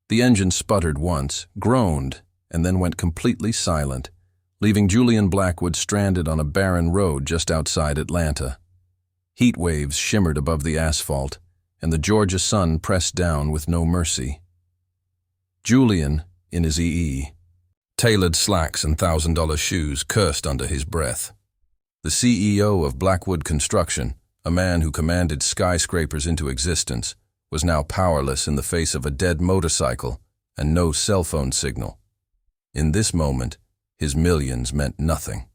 The engine sputtered once, groaned, and then went completely silent, leaving Julian Blackwood stranded on a barren road just outside Atlanta. Heat waves shimmered above the asphalt, and the Georgia sun pressed down with no mercy. Julian, in his tailored slacks and $1,000 shoes, cursed under his breath. The CEO of Blackwood Construction, a man who commanded skyscrapers into existence, was now powerless in the face of a dead motorcycle and no cell phone signal. In this moment, his millions meant nothing.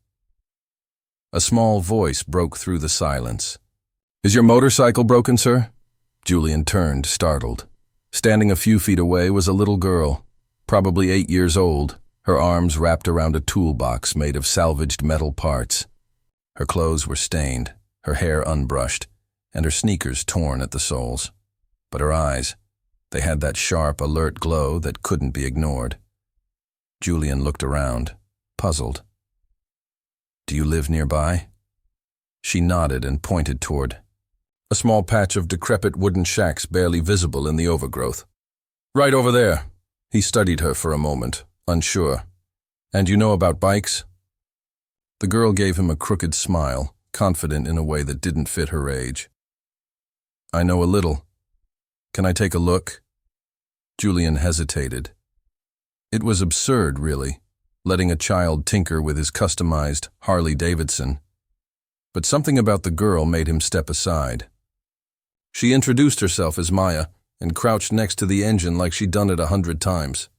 A small voice broke through the silence. "Is your motorcycle broken, sir?" Julian turned, startled. Standing a few feet away was a little girl, probably 8 years old, her arms wrapped around a toolbox made of salvaged metal parts. Her clothes were stained, her hair unbrushed, and her sneakers torn at the soles. But her eyes, they had that sharp, alert glow that couldn't be ignored. Julian looked around, puzzled. "Do you live nearby?" She nodded and pointed toward a small patch of decrepit wooden shacks barely visible in the overgrowth. "Right over there." He studied her for a moment, unsure. "And you know about bikes?" The girl gave him a crooked smile, confident in a way that didn't fit her age. "I know a little. Can I take a look?" Julian hesitated. It was absurd, really, letting a child tinker with his customized Harley-Davidson. But something about the girl made him step aside. She introduced herself as Maya and crouched next to the engine like she'd done it 100 times.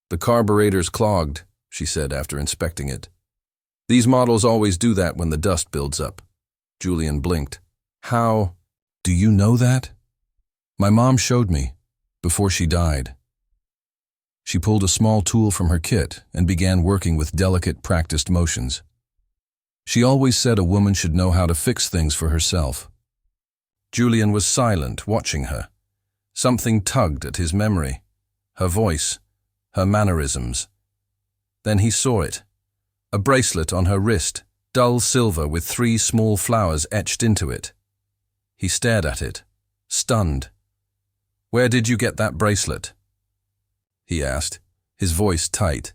"The carburetor's clogged," she said after inspecting it. "These models always do that when the dust builds up." Julian blinked. "How? Do you know that?" "My mom showed me, before she died." She pulled a small tool from her kit and began working with delicate, practiced motions. She always said a woman should know how to fix things for herself. Julian was silent, watching her. Something tugged at his memory. Her voice, her mannerisms. Then he saw it. A bracelet on her wrist, dull silver with 3 small flowers etched into it. He stared at it, stunned. "Where did you get that bracelet?" he asked, his voice tight.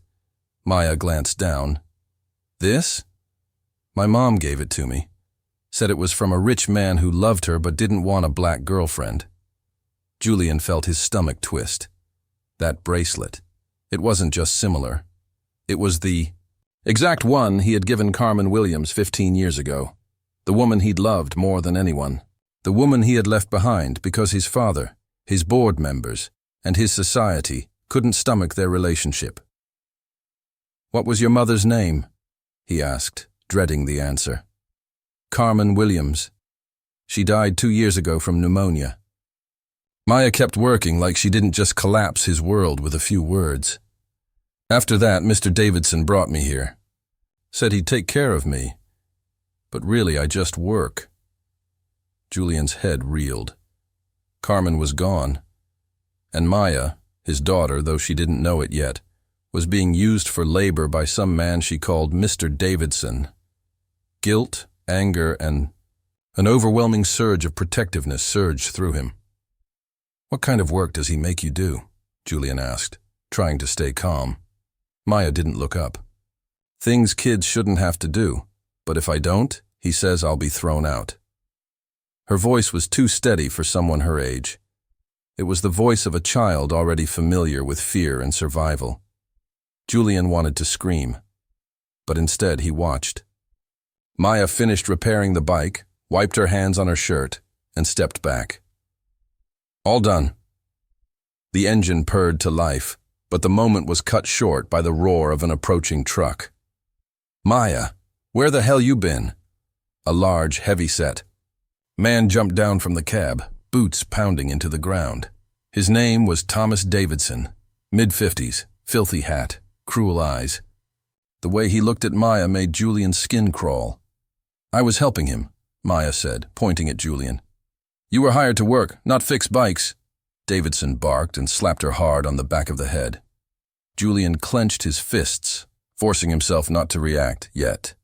Maya glanced down. "This? My mom gave it to me. Said it was from a rich man who loved her but didn't want a black girlfriend." Julian felt his stomach twist. That bracelet. It wasn't just similar. It was the exact one he had given Carmen Williams 15 years ago. The woman he'd loved more than anyone. The woman he had left behind because his father, his board members, and his society couldn't stomach their relationship. "What was your mother's name?" he asked, dreading the answer. "Carmen Williams. She died 2 years ago from pneumonia." Maya kept working like she didn't just collapse his world with a few words. "After that, Mr. Davidson brought me here. Said he'd take care of me. But really, I just work." Julian's head reeled. Carmen was gone. And Maya, his daughter, though she didn't know it yet, was being used for labor by some man she called Mr. Davidson. Guilt, anger, and an overwhelming surge of protectiveness surged through him. "What kind of work does he make you do?" Julian asked, trying to stay calm. Maya didn't look up. "Things kids shouldn't have to do, but if I don't, he says I'll be thrown out." Her voice was too steady for someone her age. It was the voice of a child already familiar with fear and survival. Julian wanted to scream, but instead he watched. Maya finished repairing the bike, wiped her hands on her shirt, and stepped back. "All done." The engine purred to life, but the moment was cut short by the roar of an approaching truck. "Maya, where the hell you been?" A large, heavy-set man jumped down from the cab, boots pounding into the ground. His name was Thomas Davidson, mid-50s, filthy hat, cruel eyes. The way he looked at Maya made Julian's skin crawl. "I was helping him," Maya said, pointing at Julian. "You were hired to work, not fix bikes." Davidson barked and slapped her hard on the back of the head. Julian clenched his fists, forcing himself not to react yet.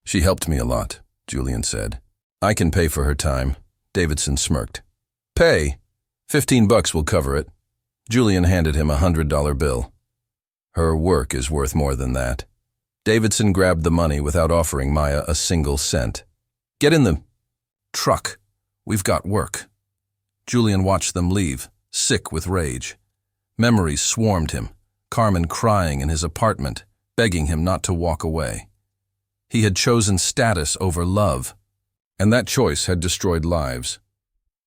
"She helped me a lot," Julian said. "I can pay for her time." Davidson smirked. "Pay? $15 will cover it." Julian handed him $100 bill. Her work is worth more than that. Davidson grabbed the money without offering Maya a single cent. Get in the truck. We've got work. Julian watched them leave, sick with rage. Memories swarmed him, Carmen crying in his apartment, begging him not to walk away. He had chosen status over love, and that choice had destroyed lives.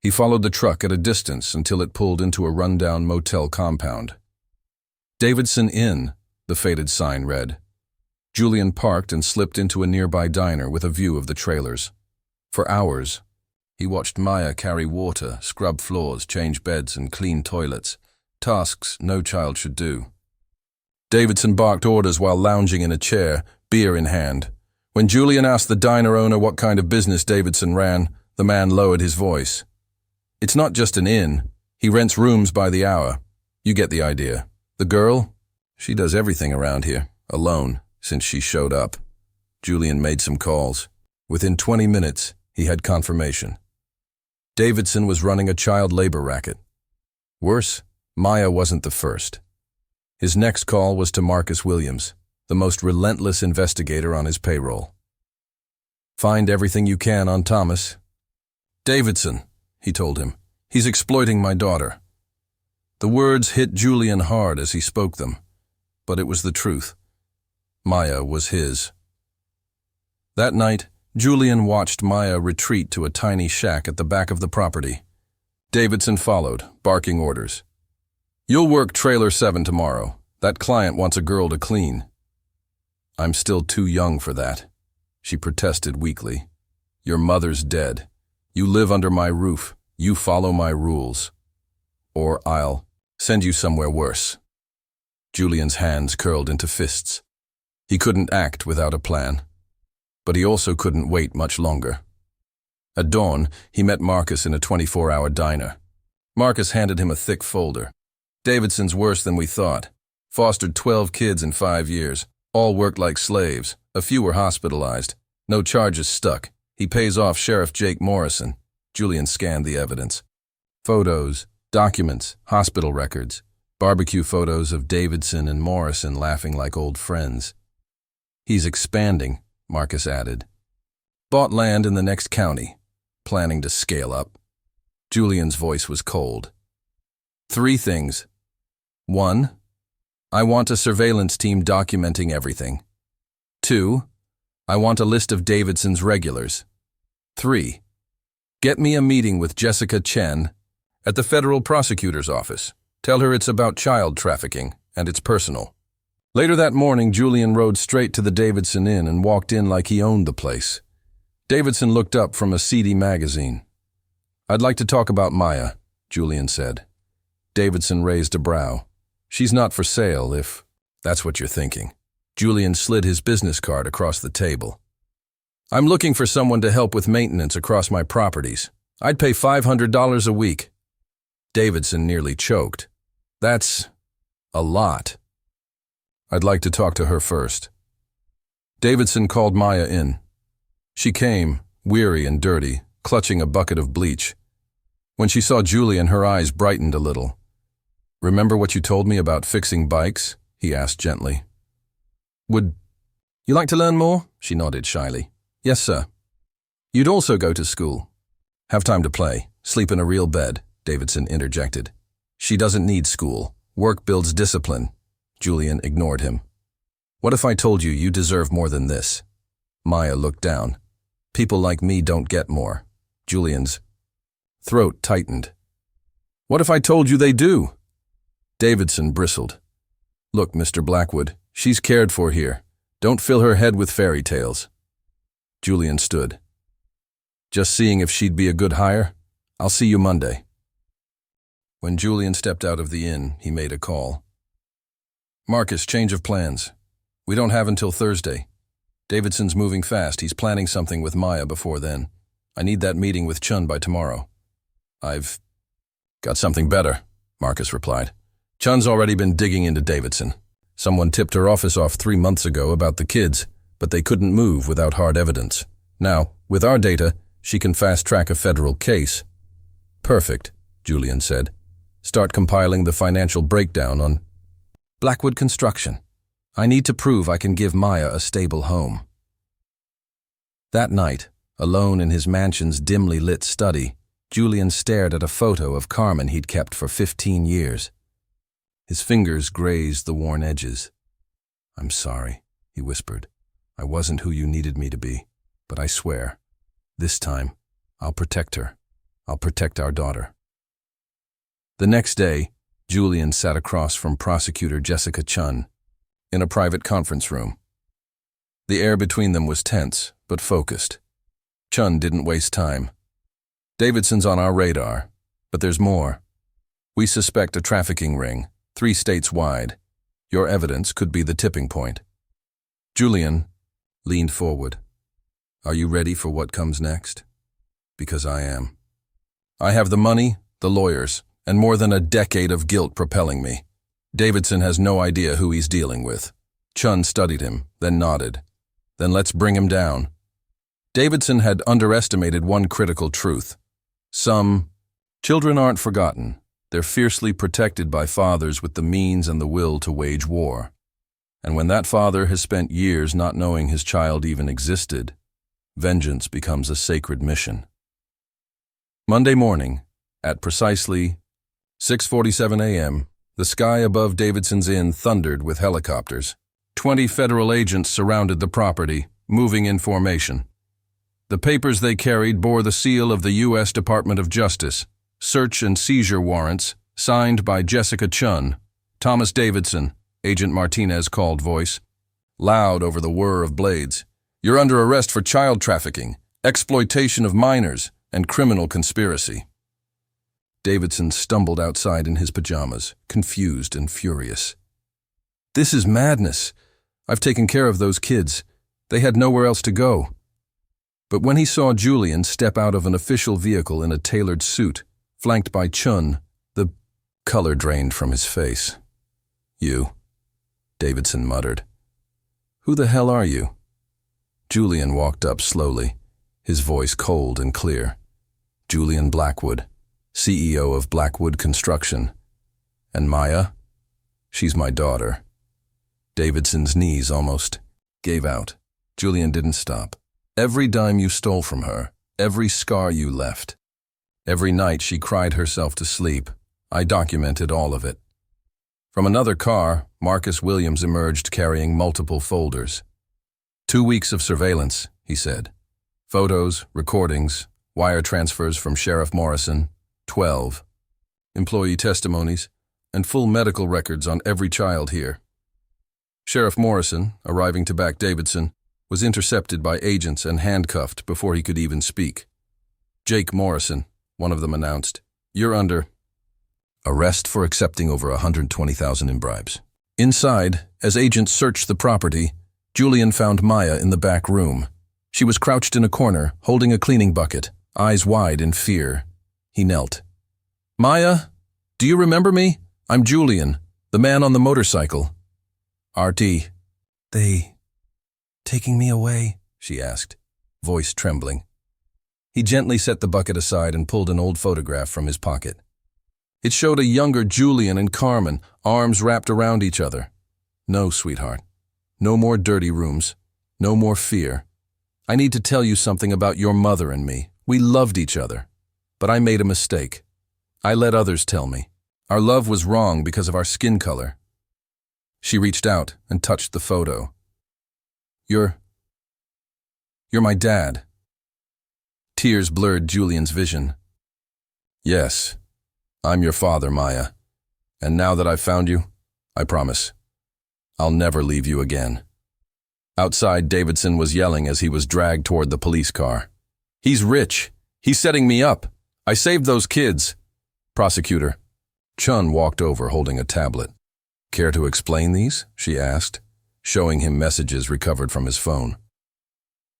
He followed the truck at a distance until it pulled into a rundown motel compound. Davidson Inn, the faded sign read. Julian parked and slipped into a nearby diner with a view of the trailers. For hours, he watched Maya carry water, scrub floors, change beds, and clean toilets, tasks no child should do. Davidson barked orders while lounging in a chair, beer in hand. When Julian asked the diner owner what kind of business Davidson ran, the man lowered his voice. It's not just an inn. He rents rooms by the hour. You get the idea. The girl? She does everything around here, alone, since she showed up. Julian made some calls. Within 20 minutes, he had confirmation. Davidson was running a child labor racket. Worse, Maya wasn't the first. His next call was to Marcus Williams, the most relentless investigator on his payroll. Find everything you can on Thomas. Davidson, he told him. He's exploiting my daughter. The words hit Julian hard as he spoke them, but it was the truth. Maya was his. That night, Julian watched Maya retreat to a tiny shack at the back of the property. Davidson followed, barking orders. You'll work trailer 7 tomorrow. That client wants a girl to clean. I'm still too young for that, she protested weakly. Your mother's dead. You live under my roof. You follow my rules. Or I'll send you somewhere worse. Julian's hands curled into fists. He couldn't act without a plan. But he also couldn't wait much longer. At dawn, he met Marcus in a 24-hour diner. Marcus handed him a thick folder. Davidson's worse than we thought. Fostered 12 kids in 5 years. All worked like slaves. A few were hospitalized. No charges stuck. He pays off Sheriff Jake Morrison. Julian scanned the evidence. Photos, documents, hospital records, barbecue photos of Davidson and Morrison laughing like old friends. He's expanding, Marcus added. Bought land in the next county, planning to scale up. Julian's voice was cold. 3 things. 1. I want a surveillance team documenting everything. 2. I want a list of Davidson's regulars. 3. Get me a meeting with Jessica Chen at the federal prosecutor's office. Tell her it's about child trafficking, and it's personal. Later that morning, Julian rode straight to the Davidson Inn and walked in like he owned the place. Davidson looked up from a seedy magazine. I'd like to talk about Maya, Julian said. Davidson raised a brow. She's not for sale if that's what you're thinking. Julian slid his business card across the table. I'm looking for someone to help with maintenance across my properties. I'd pay $500 a week. Davidson nearly choked. That's a lot. I'd like to talk to her first. Davidson called Maya in. She came, weary and dirty, clutching a bucket of bleach. When she saw Julian, her eyes brightened a little. Remember what you told me about fixing bikes? He asked gently. Would you like to learn more? She nodded shyly. Yes, sir. You'd also go to school. Have time to play. Sleep in a real bed, Davidson interjected. She doesn't need school. Work builds discipline. Julian ignored him. What if I told you you deserve more than this? Maya looked down. People like me don't get more. Julian's throat tightened. What if I told you they do? Davidson bristled. Look, Mr. Blackwood, she's cared for here. Don't fill her head with fairy tales. Julian stood. Just seeing if she'd be a good hire? I'll see you Monday. When Julian stepped out of the inn, he made a call. Marcus, change of plans. We don't have until Thursday. Davidson's moving fast. He's planning something with Maya before then. I need that meeting with Chun by tomorrow. I've got something better, Marcus replied. Chun's already been digging into Davidson. Someone tipped her office off 3 months ago about the kids, but they couldn't move without hard evidence. Now, with our data, she can fast-track a federal case. Perfect, Julian said. start compiling the financial breakdown on Blackwood Construction. I need to prove I can give Maya a stable home. That night, alone in his mansion's dimly lit study, Julian stared at a photo of Carmen he'd kept for 15 years. His fingers grazed the worn edges. "I'm sorry," he whispered. "I wasn't who you needed me to be, but I swear, this time, I'll protect her. I'll protect our daughter." The next day, Julian sat across from Prosecutor Jessica Chun in a private conference room. The air between them was tense, but focused. Chun didn't waste time. "Davidson's on our radar, but there's more. We suspect a trafficking ring, 3 states wide. Your evidence could be the tipping point." Julian leaned forward. "Are you ready for what comes next?" "Because I am. I have the money, the lawyers, and more than a decade of guilt propelling me. Davidson has no idea who he's dealing with." Chun studied him, then nodded. "Then let's bring him down." Davidson had underestimated one critical truth. Some children aren't forgotten. They're fiercely protected by fathers with the means and the will to wage war. And when that father has spent years not knowing his child even existed, vengeance becomes a sacred mission. Monday morning, at precisely 6:47 a.m., the sky above Davidson's Inn thundered with helicopters. 20 federal agents surrounded the property, moving in formation. The papers they carried bore the seal of the U.S. Department of Justice, search and seizure warrants, signed by Jessica Chun. "Thomas Davidson," Agent Martinez called voice, loud over the whir of blades. "You're under arrest for child trafficking, exploitation of minors, and criminal conspiracy." Davidson stumbled outside in his pajamas, confused and furious. "This is madness. I've taken care of those kids. They had nowhere else to go." But when he saw Julian step out of an official vehicle in a tailored suit, flanked by Chun, the color drained from his face. "You," Davidson muttered. "Who the hell are you?" Julian walked up slowly, his voice cold and clear. "Julian Blackwood, CEO of Blackwood Construction. And Maya? She's my daughter." Davidson's knees almost gave out. Julian didn't stop. "Every dime you stole from her, every scar you left. Every night she cried herself to sleep. I documented all of it." From another car, Marcus Williams emerged carrying multiple folders. 2 weeks of surveillance, he said. Photos, recordings, wire transfers from Sheriff Morrison, 12. Employee testimonies, and full medical records on every child here. Sheriff Morrison, arriving to back Davidson, was intercepted by agents and handcuffed before he could even speak. "Jake Morrison," one of them announced, "you're under arrest for accepting over $120,000 in bribes." Inside, as agents searched the property, Julian found Maya in the back room. She was crouched in a corner, holding a cleaning bucket, eyes wide in fear. He knelt. "Maya, do you remember me? I'm Julian, the man on the motorcycle." "RT. They taking me away?" she asked, voice trembling. He gently set the bucket aside and pulled an old photograph from his pocket. It showed a younger Julian and Carmen, arms wrapped around each other. "No, sweetheart. No more dirty rooms. No more fear. I need to tell you something about your mother and me. We loved each other. But I made a mistake. I let others tell me. Our love was wrong because of our skin color." She reached out and touched the photo. You're my dad." Tears blurred Julian's vision. "Yes, I'm your father, Maya. And now that I've found you, I promise, I'll never leave you again." Outside, Davidson was yelling as he was dragged toward the police car. "He's rich. He's setting me up. I saved those kids." "Prosecutor." Chun walked over holding a tablet. "Care to explain these?" she asked, showing him messages recovered from his phone.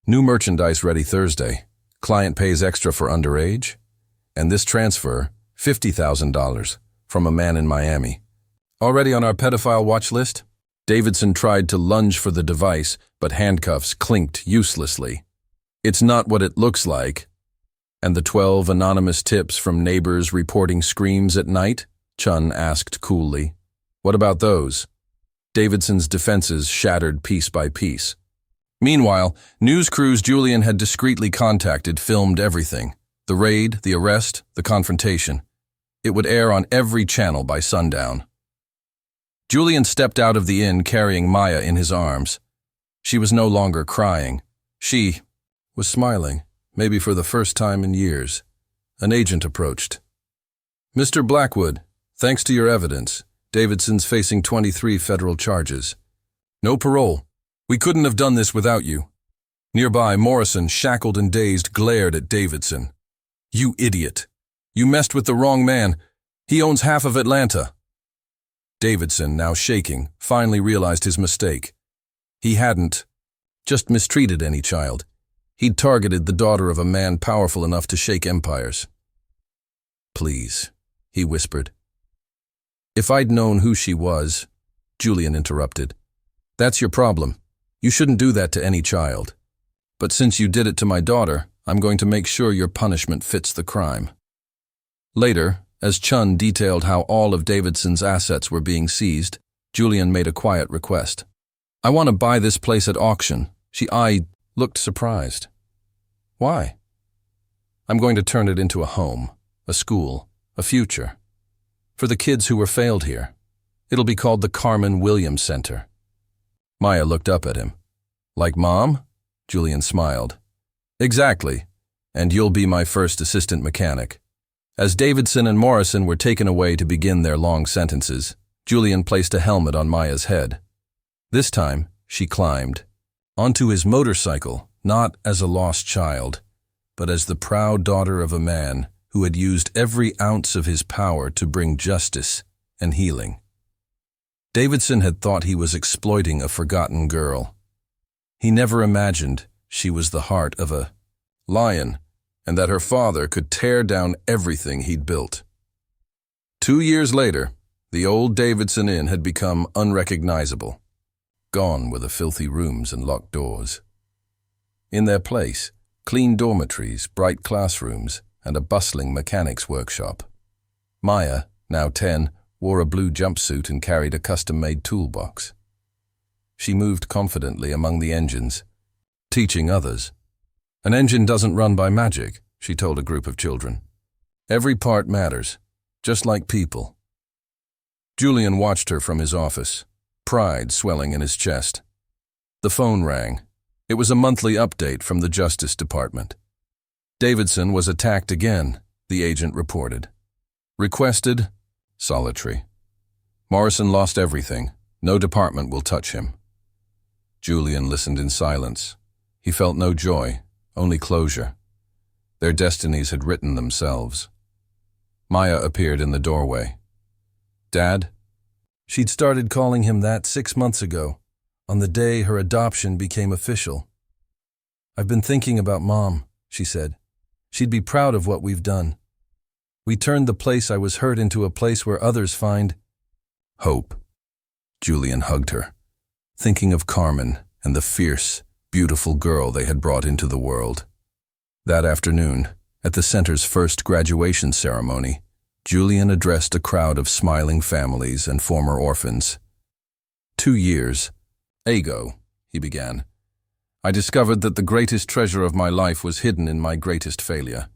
"New merchandise ready Thursday. Client pays extra for underage. And this transfer, $50,000, from a man in Miami. Already on our pedophile watch list?" Davidson tried to lunge for the device, but handcuffs clinked uselessly. "It's not what it looks like." "And the 12 anonymous tips from neighbors reporting screams at night?" Chun asked coolly. What about those? Davidson's defenses shattered piece by piece. Meanwhile, news crews Julian had discreetly contacted filmed everything. The raid, the arrest, the confrontation. It would air on every channel by sundown. Julian stepped out of the inn carrying Maya in his arms. She was no longer crying. She was smiling, maybe for the first time in years. An agent approached. Mr. Blackwood, thanks to your evidence, Davidson's facing 23 federal charges. No parole. We couldn't have done this without you. Nearby, Morrison, shackled and dazed, glared at Davidson. You idiot. You messed with the wrong man. He owns half of Atlanta. Davidson, now shaking, finally realized his mistake. He hadn't just mistreated any child. He'd targeted the daughter of a man powerful enough to shake empires. Please, he whispered. If I'd known who she was, Julian interrupted. That's your problem. You shouldn't do that to any child. But since you did it to my daughter, I'm going to make sure your punishment fits the crime. Later, as Chun detailed how all of Davidson's assets were being seized, Julian made a quiet request. I want to buy this place at auction. I looked surprised. Why? I'm going to turn it into a home, a school, a future. For the kids who were failed here. It'll be called the Carmen Williams Center. Maya looked up at him. Like Mom? Julian smiled. Exactly. And you'll be my first assistant mechanic. As Davidson and Morrison were taken away to begin their long sentences, Julian placed a helmet on Maya's head. This time, she climbed. Onto his motorcycle, not as a lost child, but as the proud daughter of a man who had used every ounce of his power to bring justice and healing. Davidson had thought he was exploiting a forgotten girl. He never imagined she was the heart of a lion, and that her father could tear down everything he'd built. 2 years later, the old Davidson Inn had become unrecognizable. Gone were the filthy rooms and locked doors. In their place, clean dormitories, bright classrooms, and a bustling mechanics workshop. Maya, now 10, wore a blue jumpsuit and carried a custom-made toolbox. She moved confidently among the engines, teaching others. An engine doesn't run by magic, she told a group of children. Every part matters, just like people. Julian watched her from his office, pride swelling in his chest. The phone rang. It was a monthly update from the Justice Department. Davidson was attacked again, the agent reported. Requested, solitary. Morrison lost everything. No department will touch him. Julian listened in silence. He felt no joy, only closure. Their destinies had written themselves. Maya appeared in the doorway. Dad? She'd started calling him that 6 months ago, on the day her adoption became official. I've been thinking about Mom, she said. She'd be proud of what we've done. We turned the place I was hurt into a place where others find hope. Julian hugged her, thinking of Carmen and the fierce, beautiful girl they had brought into the world. That afternoon, at the center's first graduation ceremony, Julian addressed a crowd of smiling families and former orphans. 2 years ago, he began, I discovered that the greatest treasure of my life was hidden in my greatest failure.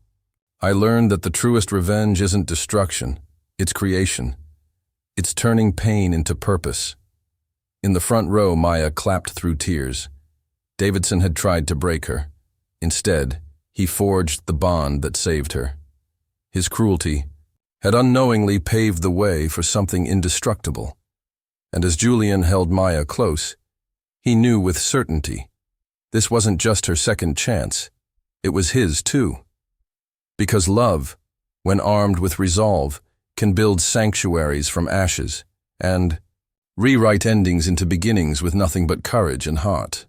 I learned that the truest revenge isn't destruction, it's creation. It's turning pain into purpose. In the front row, Maya clapped through tears. Davidson had tried to break her. Instead, he forged the bond that saved her. His cruelty had unknowingly paved the way for something indestructible. And as Julian held Maya close, he knew with certainty this wasn't just her second chance, it was his too. Because love, when armed with resolve, can build sanctuaries from ashes and rewrite endings into beginnings with nothing but courage and heart.